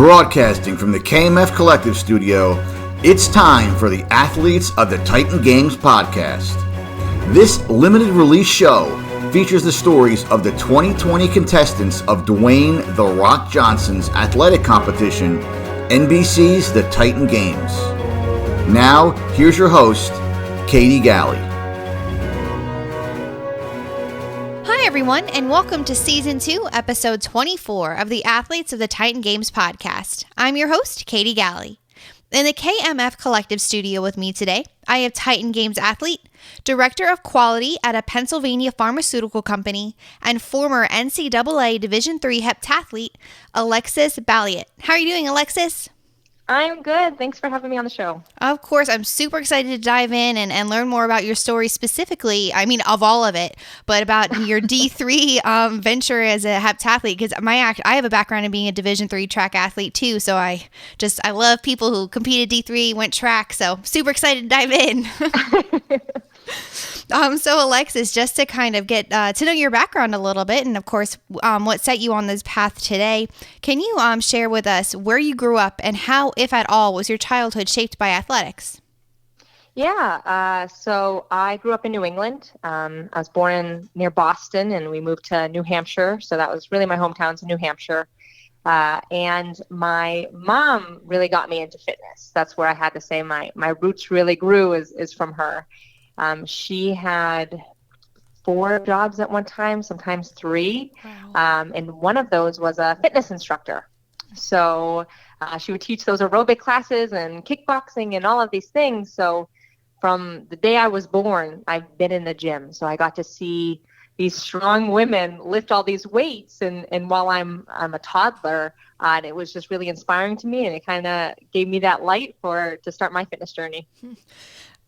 Broadcasting from the KMF Collective Studio, it's time for the Athletes of the Titan Games podcast. This limited release show features the stories of the 2020 contestants of Dwayne "The Rock" Johnson's athletic competition, NBC's The Titan Games. Now, here's your host, Katie Galley. Hi, everyone, and welcome to Season 2, Episode 24 of the Athletes of the Titan Games podcast. I'm your host, Katie Galley. In the KMF Collective Studio with me today, I have Titan Games athlete, Director of Quality at a Pennsylvania pharmaceutical company, and former NCAA Division III heptathlete, Alexis Balliet. How are you doing, Alexis? I'm good. Thanks for having me on the show. Of course. I'm super excited to dive in and learn more about your story specifically. I mean, of all of it, but about your D3 venture as a heptathlete, because I have a background in being a Division III track athlete too. So I love people who competed D3, went track. So super excited to dive in. So Alexis, just to kind of get to know your background a little bit, and of course, what set you on this path today, can you share with us where you grew up and how, if at all, was your childhood shaped by athletics? Yeah, so I grew up in New England. I was born near Boston, and we moved to New Hampshire. So that was really my hometown's in New Hampshire. And my mom really got me into fitness. That's where I had to say my roots really grew is from her. She had 4 jobs at one time, sometimes 3. Wow. And one of those was a fitness instructor. So she would teach those aerobic classes and kickboxing and all of these things. So from the day I was born, I've been in the gym. So I got to see these strong women lift all these weights. And while I'm a toddler, and it was just really inspiring to me. And it kind of gave me that light to start my fitness journey.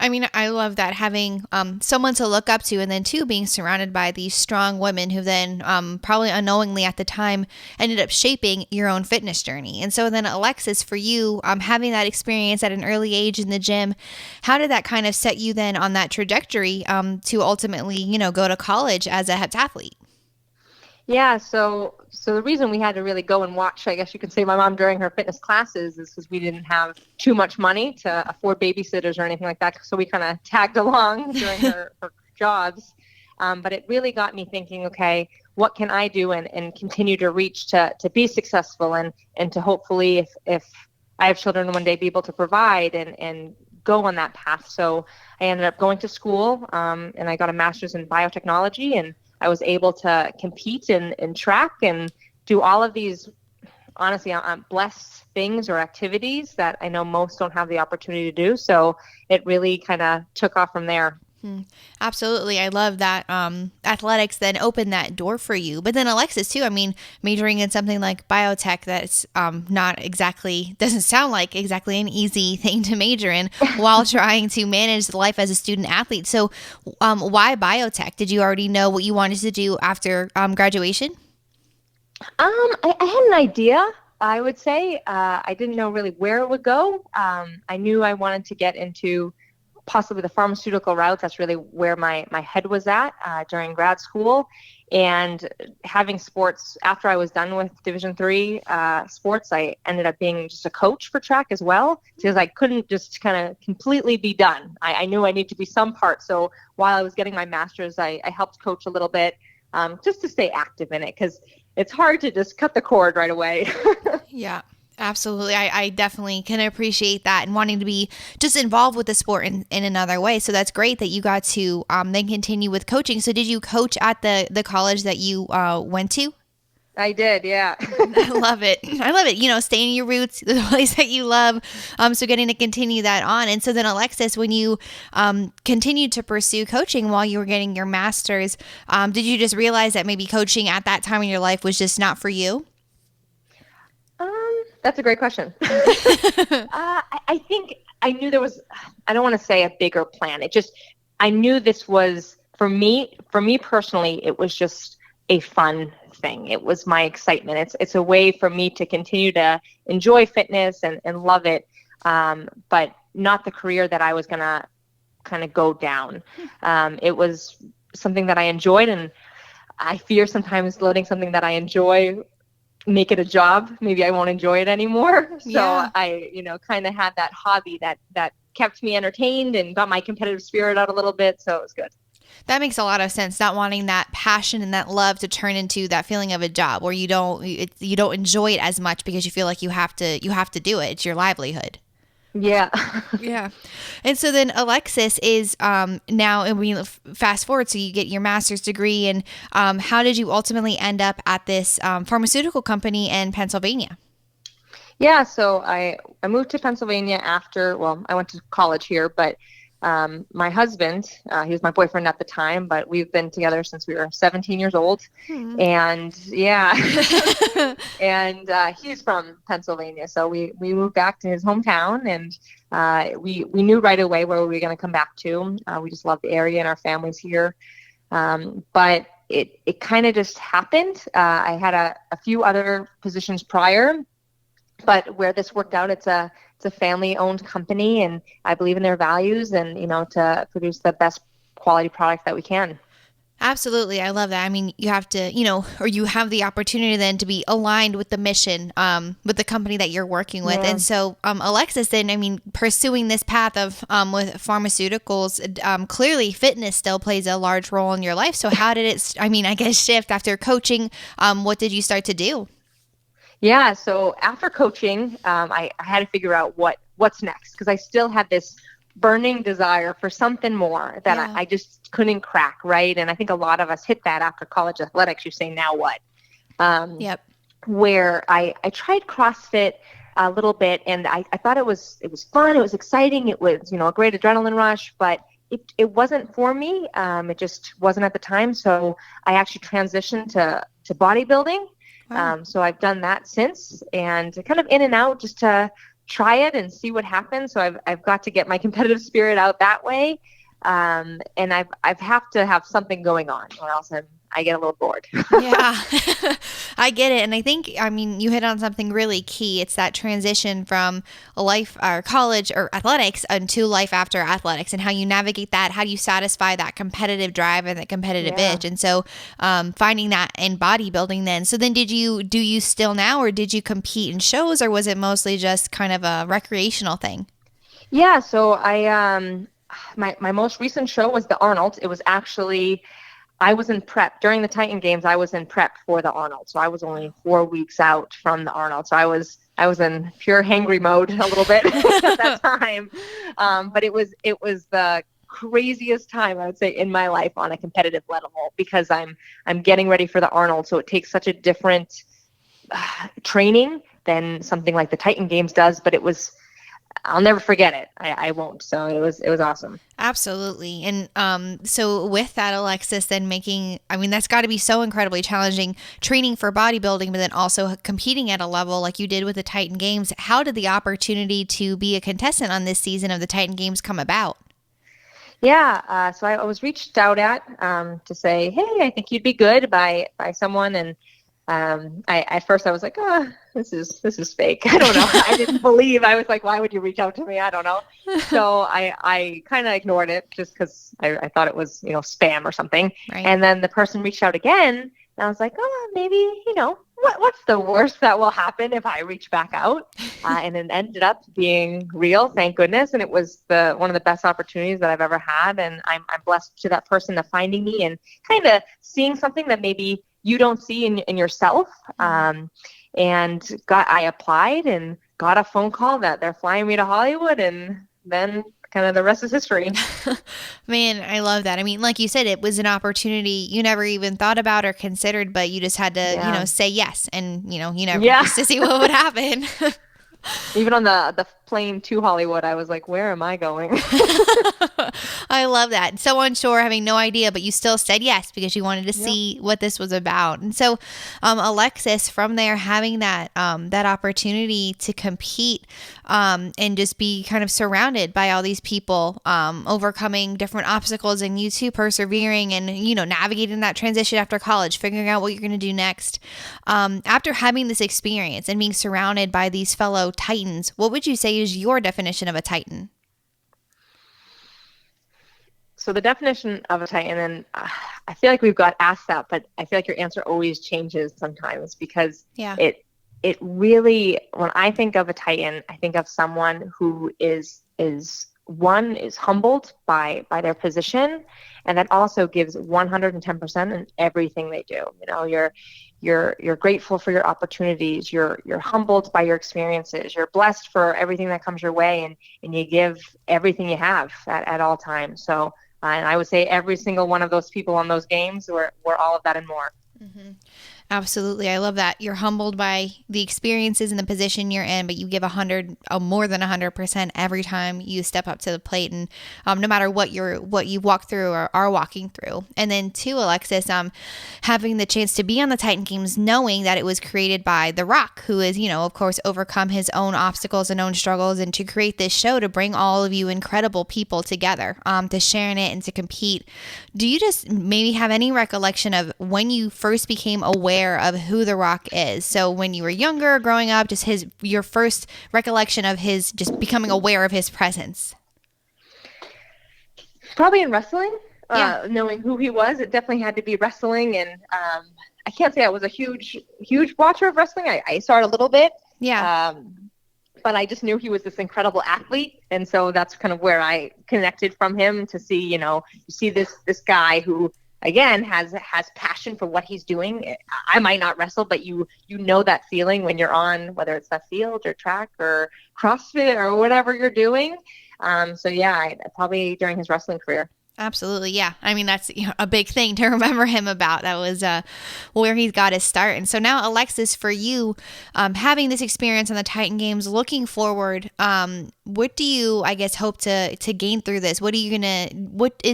I mean, I love that, having someone to look up to, and then too being surrounded by these strong women who then probably unknowingly at the time ended up shaping your own fitness journey. And so then, Alexis, for you, having that experience at an early age in the gym, how did that kind of set you then on that trajectory to ultimately, go to college as a heptathlete? Yeah, so the reason we had to really go and watch, I guess you could say, my mom during her fitness classes is because we didn't have too much money to afford babysitters or anything like that. So we kind of tagged along during her jobs. But it really got me thinking, okay, what can I do and continue to reach to be successful and to hopefully, if I have children one day, be able to provide and go on that path. So I ended up going to school and I got a master's in biotechnology, and I was able to compete in track and do all of these, honestly, blessed things or activities that I know most don't have the opportunity to do. So it really kind of took off from there. Absolutely. I love that athletics then opened that door for you. But then Alexis too, I mean, majoring in something like biotech, that's doesn't sound like exactly an easy thing to major in while trying to manage life as a student athlete. So why biotech? Did you already know what you wanted to do after graduation? I had an idea, I would say. I didn't know really where it would go. I knew I wanted to get into possibly the pharmaceutical route. That's really where my head was at during grad school. And having sports, after I was done with Division III sports, I ended up being just a coach for track as well, because I couldn't just kind of completely be done. I knew I needed to be some part. So while I was getting my master's, I helped coach a little bit just to stay active in it, because it's hard to just cut the cord right away. Yeah. Absolutely. I definitely can appreciate that, and wanting to be just involved with the sport in another way. So that's great that you got to then continue with coaching. So did you coach at the college that you went to? I did, yeah. I love it. Staying in your roots, the place that you love. So getting to continue that on. And so then, Alexis, when you continued to pursue coaching while you were getting your master's, did you just realize that maybe coaching at that time in your life was just not for you? That's a great question. I think I knew there was, I don't want to say a bigger plan. I knew this was, for me personally, it was just a fun thing. It was my excitement. It's a way for me to continue to enjoy fitness and love it, but not the career that I was going to kind of go down. It was something that I enjoyed, and I fear sometimes letting something that I enjoy make it a job, maybe I won't enjoy it anymore. So Yeah. I, kind of had that hobby that kept me entertained and got my competitive spirit out a little bit. So it was good. That makes a lot of sense. Not wanting that passion and that love to turn into that feeling of a job where you don't enjoy it as much because you feel like you have to do it. It's your livelihood. Yeah. Yeah. And so then Alexis is now, and we fast forward, so you get your master's degree. And how did you ultimately end up at this pharmaceutical company in Pennsylvania? Yeah, so I moved to Pennsylvania after, well, I went to college here, but my husband, he was my boyfriend at the time, but we've been together since we were 17 years old. And yeah, and he's from Pennsylvania. So we moved back to his hometown, and we knew right away where we were going to come back to. We just love the area and our family's here. But it kind of just happened. I had a few other positions prior, but where this worked out, it's a family-owned company, and I believe in their values, and to produce the best quality product that we can. Absolutely. I love that. I mean, you have to, or you have the opportunity then to be aligned with the mission, with the company that you're working with. Yeah. And so, Alexis, then, I mean, pursuing this path of, with pharmaceuticals, clearly fitness still plays a large role in your life. So how did it, I guess, shift after coaching? What did you start to do? Yeah, so after coaching, I had to figure out what's next, because I still had this burning desire for something more that I just couldn't crack, right? And I think a lot of us hit that after college athletics. You say, now what? Yep. Where I tried CrossFit a little bit, and I thought it was fun, it was exciting, it was a great adrenaline rush, but it wasn't for me. It just wasn't at the time. So I actually transitioned to bodybuilding. Wow. So I've done that since, and kind of in and out just to try it and see what happens. So I've got to get my competitive spirit out that way. And I've have to have something going on, or else I get a little bored. Yeah, I get it. And I think, you hit on something really key. It's that transition from life or college or athletics into life after athletics, and how you navigate that, how you satisfy that competitive drive and that competitive itch. And so finding that in bodybuilding then. So then do you still now, or did you compete in shows, or was it mostly just kind of a recreational thing? Yeah, so my most recent show was the Arnold. It was actually, I was in prep during the Titan Games. I was in prep for the Arnold, so I was only 4 weeks out from the Arnold. So I was in pure hangry mode a little bit at that time. But it was the craziest time, I would say, in my life on a competitive level, because I'm getting ready for the Arnold. So it takes such a different training than something like the Titan Games does. But I'll never forget it. I won't. So it was awesome. Absolutely. And so with that, Alexis, then that's got to be so incredibly challenging, training for bodybuilding, but then also competing at a level like you did with the Titan Games. How did the opportunity to be a contestant on this season of the Titan Games come about? Yeah. So I was reached out at to say, hey, I think you'd be good by someone. And at first I was like, this is fake. I don't know. I didn't believe. I was like, why would you reach out to me? I don't know. So I kind of ignored it just because I thought it was, spam or something. Right. And then the person reached out again, and I was like, maybe, what's the worst that will happen if I reach back out? And it ended up being real, thank goodness. And it was one of the best opportunities that I've ever had. And I'm blessed to that person to finding me and kind of seeing something that maybe you don't see in yourself. And I applied and got a phone call that they're flying me to Hollywood, and then kind of the rest is history. Man, I love that. Like you said, it was an opportunity you never even thought about or considered, but you just had to, say yes. And, you never just to see what would happen. Even on the plane to Hollywood, I was like, where am I going? I love that. So unsure, having no idea, but you still said yes because you wanted to see what this was about. And so, Alexis, from there, having that opportunity to compete and just be kind of surrounded by all these people, overcoming different obstacles, and you two persevering and, navigating that transition after college, figuring out what you're going to do next. After having this experience and being surrounded by these fellow Titans, what would you say is your definition of a Titan? So the definition of a Titan, and I feel like we've got asked that, but I feel like your answer always changes sometimes because it really, when I think of a Titan, I think of someone who is humbled by their position, and that also gives 110% in everything they do. You know, you're grateful for your opportunities, you're humbled by your experiences, you're blessed for everything that comes your way, and you give everything you have at all times. So and I would say every single one of those people on those games were all of that and more. Mm-hmm. Absolutely. I love that. You're humbled by the experiences and the position you're in, but you give more than 100% every time you step up to the plate, and no matter what you walk through or are walking through. And then too, Alexis, having the chance to be on the Titan Games, knowing that it was created by The Rock, who is, of course, overcome his own obstacles and own struggles, and to create this show to bring all of you incredible people together, to share in it and to compete. Do you just maybe have any recollection of when you first became aware of who The Rock is? So when you were younger, growing up, just your first recollection of his, just becoming aware of his presence. Probably in wrestling, knowing who he was. It definitely had to be wrestling, and I can't say I was a huge watcher of wrestling. I saw it a little bit, but I just knew he was this incredible athlete, and so that's kind of where I connected from him to see, you see this guy who, again, has passion for what he's doing. I might not wrestle, but you know that feeling when you're on, whether it's that field or track or CrossFit or whatever you're doing. Probably during his wrestling career. Absolutely. Yeah. I mean, that's a big thing to remember him about. That was where he's got his start. And so now, Alexis, for you, having this experience on the Titan Games, looking forward, what do you, I guess, hope to gain through this? What is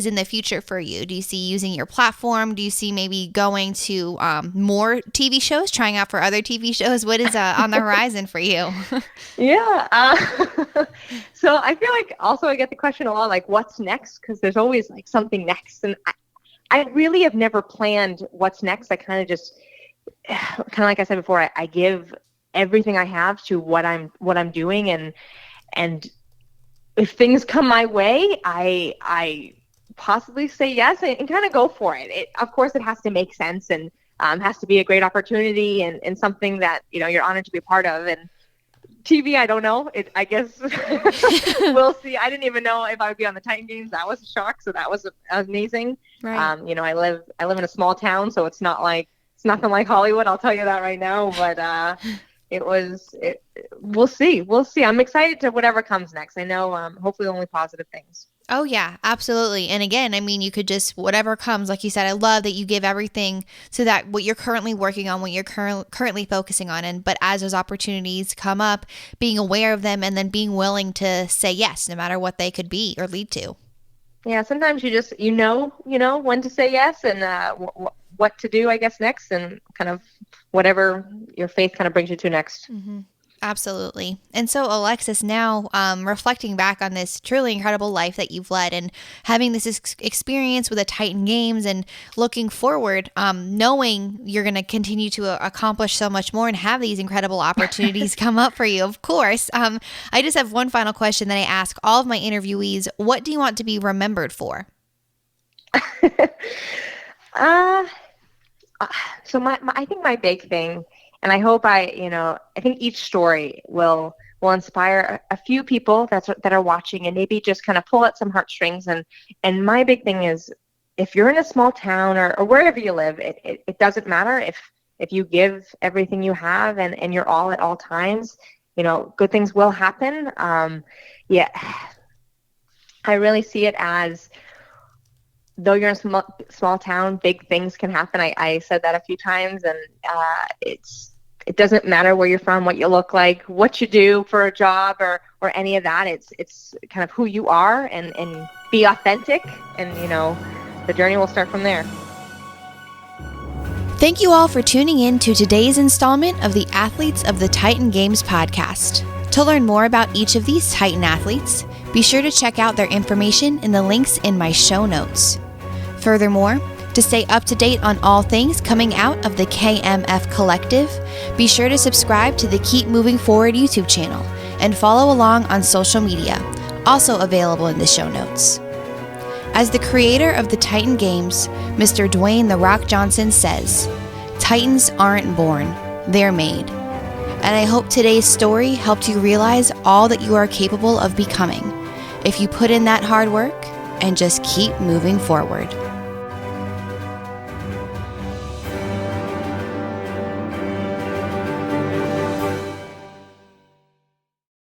in the future for you? Do you see using your platform? Do you see maybe going to more TV shows, trying out for other TV shows? What is on the horizon for you? So I feel like also I get the question a lot, like, what's next? Because there's always like something next. And I really have never planned what's next. I kind of just, like I said before, I give everything I have to what I'm doing. And if things come my way, I possibly say yes and kind of go for it. Of course, it has to make sense, and has to be a great opportunity and something that, you're honored to be a part of. And TV, I don't know. I guess we'll see. I didn't even know if I would be on the Titan Games. That was a shock. So that was amazing. Right. I live in a small town, so it's nothing like Hollywood. I'll tell you that right now. But we'll see. We'll see. I'm excited to whatever comes next. I know, hopefully only positive things. Oh, yeah, absolutely. And again, I mean, you could just, whatever comes, like you said, I love that you give everything so that what you're currently working on, what you're currently focusing on. But as those opportunities come up, being aware of them and then being willing to say yes, no matter what they could be or lead to. Yeah, sometimes you just, when to say yes and what to do, I guess, next, and kind of whatever your faith kind of brings you to next. Mm-hmm. Absolutely. And so, Alexis, now reflecting back on this truly incredible life that you've led and having this experience with the Titan Games and looking forward, knowing you're going to continue to accomplish so much more and have these incredible opportunities come up for you, of course. I just have one final question that I ask all of my interviewees. What do you want to be remembered for? So I think my big thing, and I hope I think each story will inspire a few people that are watching and maybe just kind of pull at some heartstrings. And my big thing is, if you're in a small town or wherever you live, it doesn't matter if you give everything you have and you're all at all times, good things will happen. I really see it as, though you're in a small town, big things can happen. I said that a few times, and it doesn't matter where you're from, what you look like, what you do for a job, or any of that. It's kind of who you are, and be authentic, and the journey will start from there. Thank you all for tuning in to today's installment of the Athletes of the Titan Games podcast. To learn more about each of these Titan athletes, be sure to check out their information in the links in my show notes. Furthermore, to stay up to date on all things coming out of the KMF Collective, be sure to subscribe to the Keep Moving Forward YouTube channel and follow along on social media, also available in the show notes. As the creator of the Titan Games, Mr. Dwayne "The Rock" Johnson says, "Titans aren't born, they're made." And I hope today's story helped you realize all that you are capable of becoming if you put in that hard work and just keep moving forward.